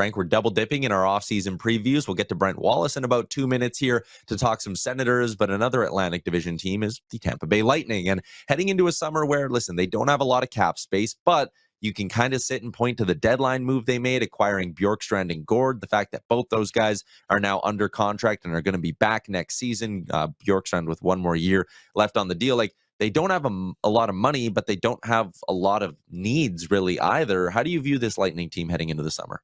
Frank, we're double dipping in our offseason previews. We'll get to Brent Wallace in about 2 minutes here to talk some Senators, but another Atlantic Division team is the Tampa Bay Lightning. And heading into a summer where, listen, they don't have a lot of cap space, but you can kind of sit and point to the deadline move they made, acquiring Bjorkstrand and Gord. The fact that both those guys are now under contract and are going to be back next season. Bjorkstrand with one more year left on the deal. Like, they don't have a lot of money, but they don't have a lot of needs really either. How do you view this Lightning team heading into the summer?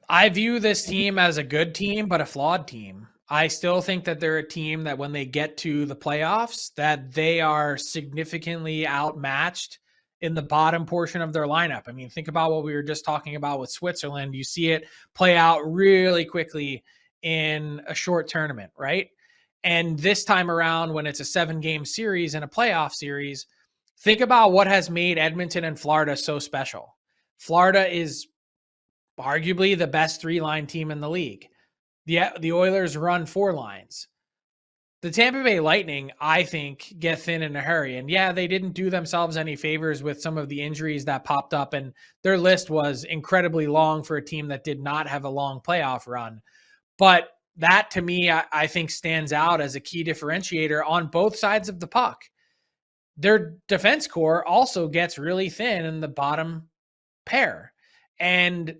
I view this team as a good team, but a flawed team. I still think that they're a team that when they get to the playoffs, that they are significantly outmatched in the bottom portion of their lineup. I mean, think about what we were just talking about with Switzerland. You see it play out really quickly in a short tournament, right? And this time around, when it's a 7-game series and a playoff series, think about what has made Edmonton and Florida so special. Florida is arguably the best 3-line team in the league. The Oilers run 4 lines. The Tampa Bay Lightning, I think, get thin in a hurry. And yeah, they didn't do themselves any favors with some of the injuries that popped up. And their list was incredibly long for a team that did not have a long playoff run. But that, to me, I think stands out as a key differentiator on both sides of the puck. Their defense core also gets really thin in the bottom pair. And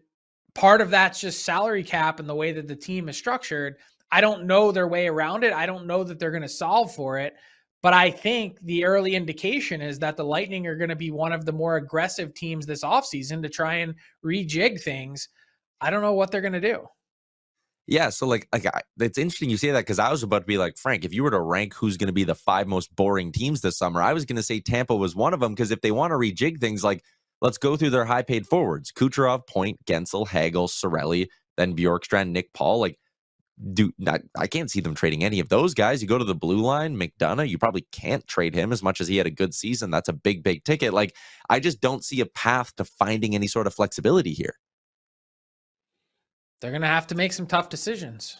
part of that's just salary cap and the way that the team is structured. I don't know their way around it. I don't know that they're going to solve for it. But I think the early indication is that the Lightning are going to be one of the more aggressive teams this offseason to try and rejig things. I don't know what they're going to do. Yeah, so it's interesting you say that, because I was about to be like, Frank, if you were to rank who's going to be the 5 most boring teams this summer, I was going to say Tampa was one of them, because if they want to rejig things, like, let's go through their high-paid forwards. Kucherov, Point, Gensel, Hagel, Seravalli, then Bjorkstrand, Nick Paul. Like, I can't see them trading any of those guys. You go to the blue line, McDonough, you probably can't trade him as much as he had a good season. That's a big, big ticket. Like, I just don't see a path to finding any sort of flexibility here. They're going to have to make some tough decisions.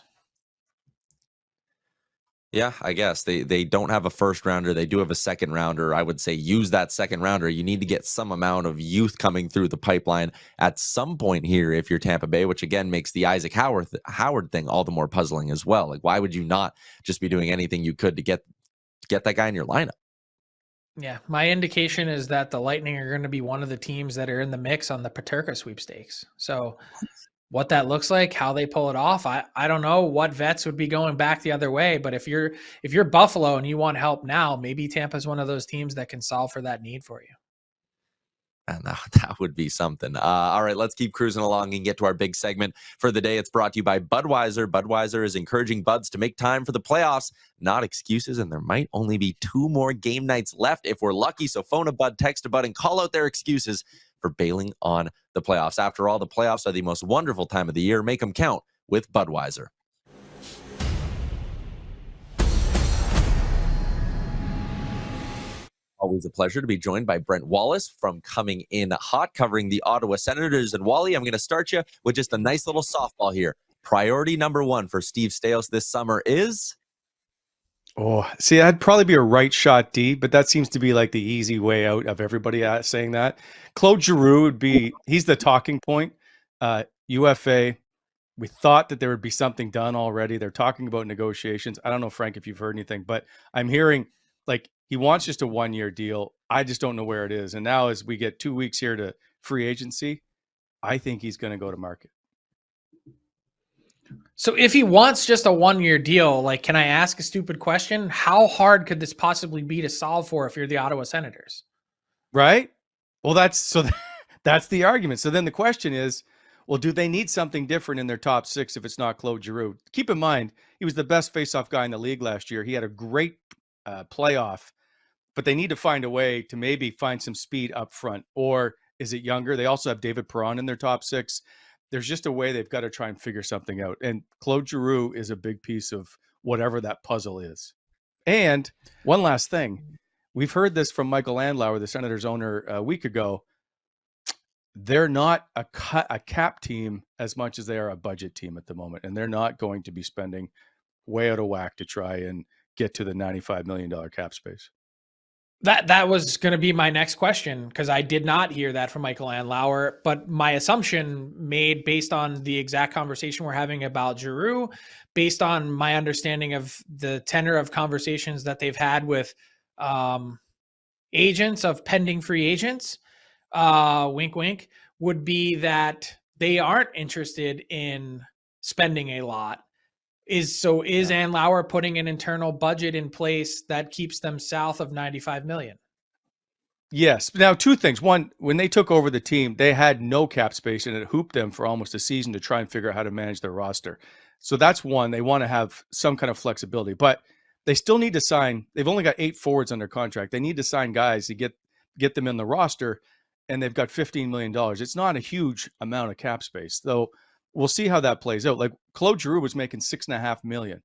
Yeah, I guess they don't have a first rounder. They do have a second rounder. I would say use that second rounder. You need to get some amount of youth coming through the pipeline at some point here if you're Tampa Bay, which again makes the Isaac Howard thing all the more puzzling as well. Like, why would you not just be doing anything you could to get that guy in your lineup? Yeah, my indication is that the Lightning are going to be one of the teams that are in the mix on the Paterka sweepstakes. So what that looks like, how they pull it off, I don't know what vets would be going back the other way. But if you're Buffalo and you want help now, maybe Tampa's one of those teams that can solve for that need for you. And that would be something. All right, let's keep cruising along and get to our big segment for the day. It's brought to you by Budweiser. Budweiser is encouraging buds to make time for the playoffs, not excuses, and there might only be 2 more game nights left if we're lucky. So phone a bud, text a bud, and call out their excuses for bailing on the playoffs. After all, the playoffs are the most wonderful time of the year. Make them count with Budweiser. Always a pleasure to be joined by Brent Wallace from Coming In Hot, covering the Ottawa Senators. And Wally, I'm going to start you with just a nice little softball here. Priority number 1 for Steve Staios this summer is? Oh, see, that'd probably be a right shot D, but that seems to be like the easy way out of everybody saying that. Claude Giroux would be, he's the talking point. UFA, we thought that there would be something done already. They're talking about negotiations. I don't know, Frank, if you've heard anything, but I'm hearing like he wants just a 1-year deal. I just don't know where it is. And now as we get 2 weeks here to free agency, I think he's going to go to market. So if he wants just a 1-year deal, like, can I ask a stupid question? How hard could this possibly be to solve for if you're the Ottawa Senators? Right? Well, that's the argument. So then the question is, well, do they need something different in their top 6 if it's not Claude Giroux? Keep in mind, he was the best faceoff guy in the league last year. He had a great playoff, but they need to find a way to maybe find some speed up front. Or is it younger? They also have David Perron in their top 6. There's just a way they've got to try and figure something out. And Claude Giroux is a big piece of whatever that puzzle is. And one last thing. We've heard this from Michael Andlauer, the Senators owner, a week ago. They're not a cap team as much as they are a budget team at the moment. And they're not going to be spending way out of whack to try and get to the $95 million cap space. That was going to be my next question, because I did not hear that from Michael Andlauer, but my assumption made based on the exact conversation we're having about Giroux, based on my understanding of the tenor of conversations that they've had with agents of pending free agents, wink, wink, would be that they aren't interested in spending a lot. Is Andlauer putting an internal budget in place that keeps them south of 95 million? Yes. Now, two things. One, when they took over the team, they had no cap space, and it hooped them for almost a season to try and figure out how to manage their roster. So that's one. They want to have some kind of flexibility, but they still need to sign. They've only got 8 forwards under contract. They need to sign guys to get them in the roster, and they've got $15 million. It's not a huge amount of cap space, though. We'll see how that plays out. Like Claude Giroux was making $6.5 million.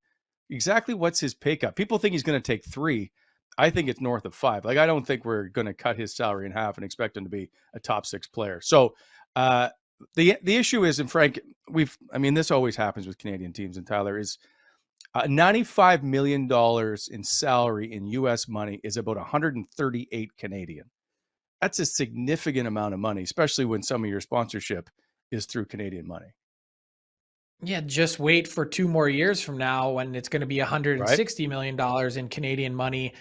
Exactly what's his pay cut? People think he's going to take 3. I think it's north of 5. Like, I don't think we're going to cut his salary in half and expect him to be a top 6 player. So the issue is, and Frank, this always happens with Canadian teams, and Tyler, is $95 million in salary in U.S. money is about 138 Canadian. That's a significant amount of money, especially when some of your sponsorship is through Canadian money. Yeah, just wait for 2 more years from now when it's going to be $160 million in Canadian money.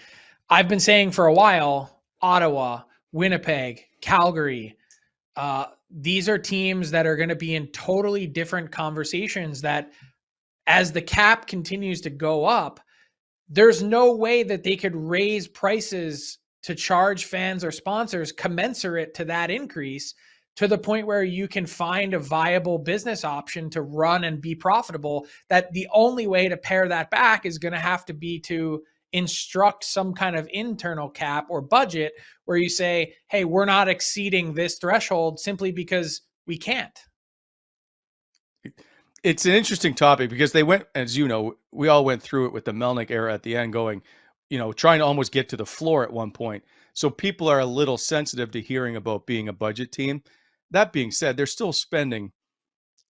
I've been saying for a while, Ottawa, Winnipeg, Calgary, these are teams that are going to be in totally different conversations that, as the cap continues to go up, there's no way that they could raise prices to charge fans or sponsors commensurate to that increase, to the point where you can find a viable business option to run and be profitable. That the only way to pare that back is going to have to be to instruct some kind of internal cap or budget where you say, hey, we're not exceeding this threshold simply because we can't. It's an interesting topic because they went, as you know, we all went through it with the Melnyk era at the end, going, trying to almost get to the floor at one point. So people are a little sensitive to hearing about being a budget team. That being said, they're still spending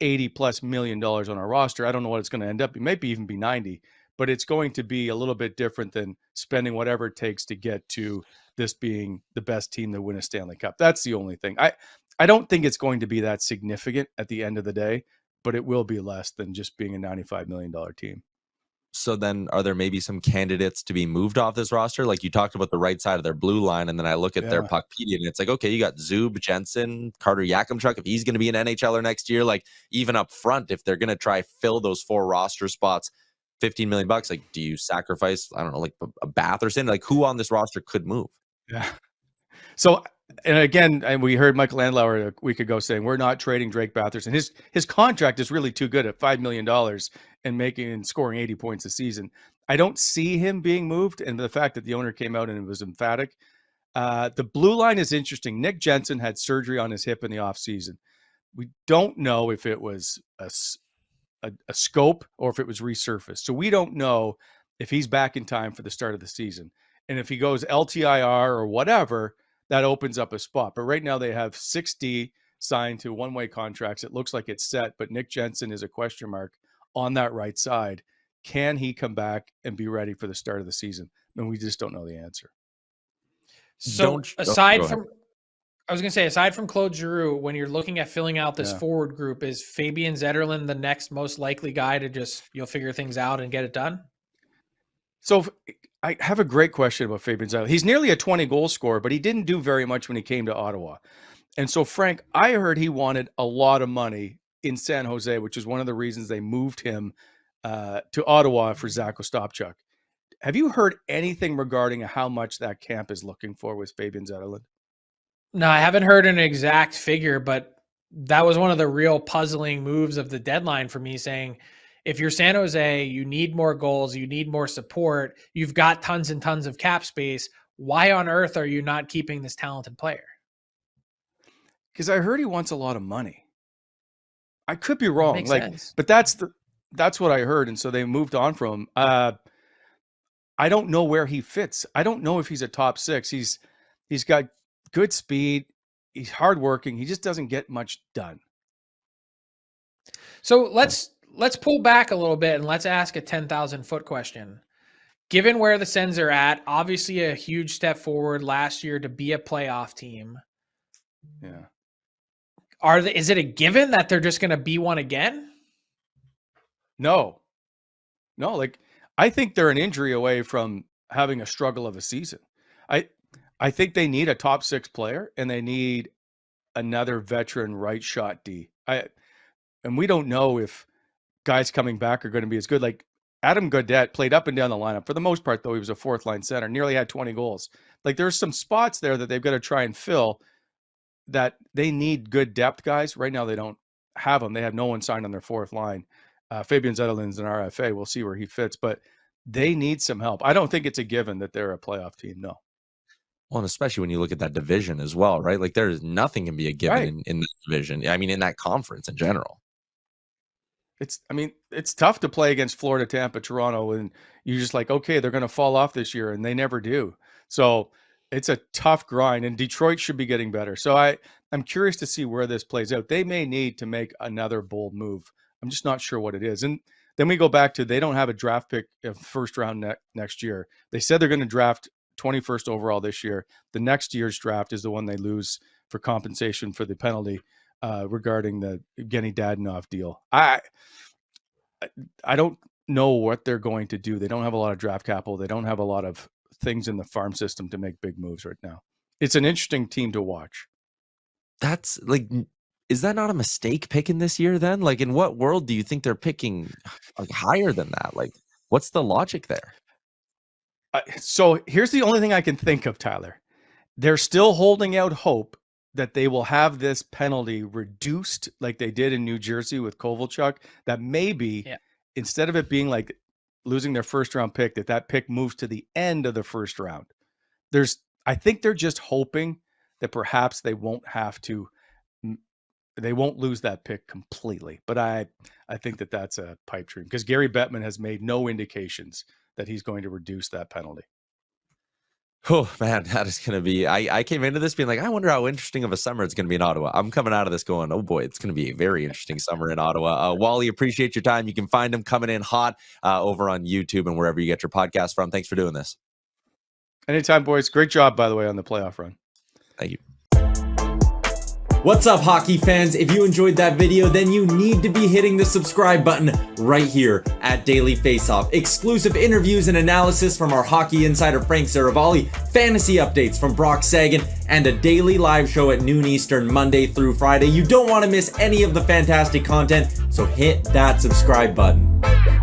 $80+ million on our roster. I don't know what it's going to end up. It might even be 90, but it's going to be a little bit different than spending whatever it takes to get to this being the best team to win a Stanley Cup. That's the only thing. I don't think it's going to be that significant at the end of the day, but it will be less than just being a $95 million team. So then are there maybe some candidates to be moved off this roster? Like, you talked about the right side of their blue line, and then I look at their Puckpedia, and it's like, okay, you got Zub, Jensen, Carter Yakimchuk, if he's going to be an NHLer next year. Like, even up front, if they're going to try fill those 4 roster spots, $15 million, like, do you sacrifice, I don't know, like a Bath or something? Like, who on this roster could move? Yeah. So, and again, and we heard Michael Andlauer a week ago saying we're not trading Drake Bathurst, and his contract is really too good at $5 million and scoring 80 points a season. I don't see him being moved, and the fact that the owner came out and it was emphatic. The blue line is interesting. Nick Jensen had surgery on his hip in the offseason. We don't know if it was a scope or if it was resurfaced. So we don't know if he's back in time for the start of the season. And if he goes LTIR or whatever, that opens up a spot. But right now they have 6D signed to one-way contracts. It looks like it's set, but Nick Jensen is a question mark on that right side. Can he come back and be ready for the start of the season? And we just don't know the answer. So aside from Claude Giroux, when you're looking at filling out this forward group, is Fabian Zetterlund the next most likely guy to just, figure things out and get it done? So I have a great question about Fabian Zetterlund. He's nearly a 20 goal scorer, but he didn't do very much when he came to Ottawa. And so, Frank, I heard he wanted a lot of money in San Jose, which is one of the reasons they moved him to Ottawa for Zach Ostapchuk. Have you heard anything regarding how much that camp is looking for with Fabian Zetterlund? No, I haven't heard an exact figure, but that was one of the real puzzling moves of the deadline for me, saying, if you're San Jose, you need more goals, you need more support, you've got tons and tons of cap space. Why on earth are you not keeping this talented player? Because I heard he wants a lot of money. I could be wrong. Makes sense. But that's what I heard. And so they moved on from him. I don't know where he fits. I don't know if he's a top 6. He's got good speed. He's hardworking. He just doesn't get much done. So let's pull back a little bit and let's ask a 10,000 foot question. given where the Sens are at, obviously a huge step forward last year to be a playoff team. Yeah. Is it a given that they're just going to be one again? No, like I think they're an injury away from having a struggle of a season. I think they need a top 6 player and they need another veteran right shot D. And we don't know if guys coming back are going to be as good. Like Adam Gaudette played up and down the lineup. For the most part, though, he was a 4th line center, nearly had 20 goals. Like there's some spots there that they've got to try and fill that they need good depth guys. Right now, they don't have them. They have no one signed on their 4th line. Fabian Zetterlund's an RFA. We'll see where he fits, but they need some help. I don't think it's a given that they're a playoff team. No. Well, and especially when you look at that division as well, right? Like there's nothing can be a given Right. in that division. I mean, in that conference in general. It's tough to play against Florida, Tampa, Toronto, and you're just like, okay, they're going to fall off this year, and they never do. So it's a tough grind, and Detroit should be getting better. So I'm curious to see where this plays out. They may need to make another bold move. I'm just not sure what it is. And then we go back to they don't have a draft pick of first round next year. They said they're going to draft 21st overall this year. The next year's draft is the one they lose for compensation for the penalty regarding the Evgeny Dadonov deal. I don't know what they're going to do. They don't have a lot of draft capital. They don't have a lot of things in the farm system to make big moves right now. It's an interesting team to watch. That's like, is that not a mistake picking this year then? Like, in what world do you think they're picking like higher than that? Like, what's the logic there? So here's the only thing I can think of, Tyler. They're still holding out hope that they will have this penalty reduced like they did in New Jersey with Kovalchuk, that maybe instead of it being like losing their first round pick, that pick moves to the end of the first round. I think they're just hoping that perhaps they won't lose that pick completely. But I think that that's a pipe dream because Gary Bettman has made no indications that he's going to reduce that penalty. Oh man, that is going to be, I came into this being like, I wonder how interesting of a summer it's going to be in Ottawa. I'm coming out of this going, oh boy, it's going to be a very interesting summer in Ottawa. Wally, appreciate your time. You can find him coming in hot over on YouTube and wherever you get your podcast from. Thanks for doing this. Anytime, boys. Great job, by the way, on the playoff run. Thank you. What's up, hockey fans? If you enjoyed that video, then you need to be hitting the subscribe button right here at Daily Faceoff. Exclusive interviews and analysis from our hockey insider Frank Seravalli, fantasy updates from Brock Sagan, and a daily live show at noon Eastern, Monday through Friday. You don't want to miss any of the fantastic content, so hit that subscribe button.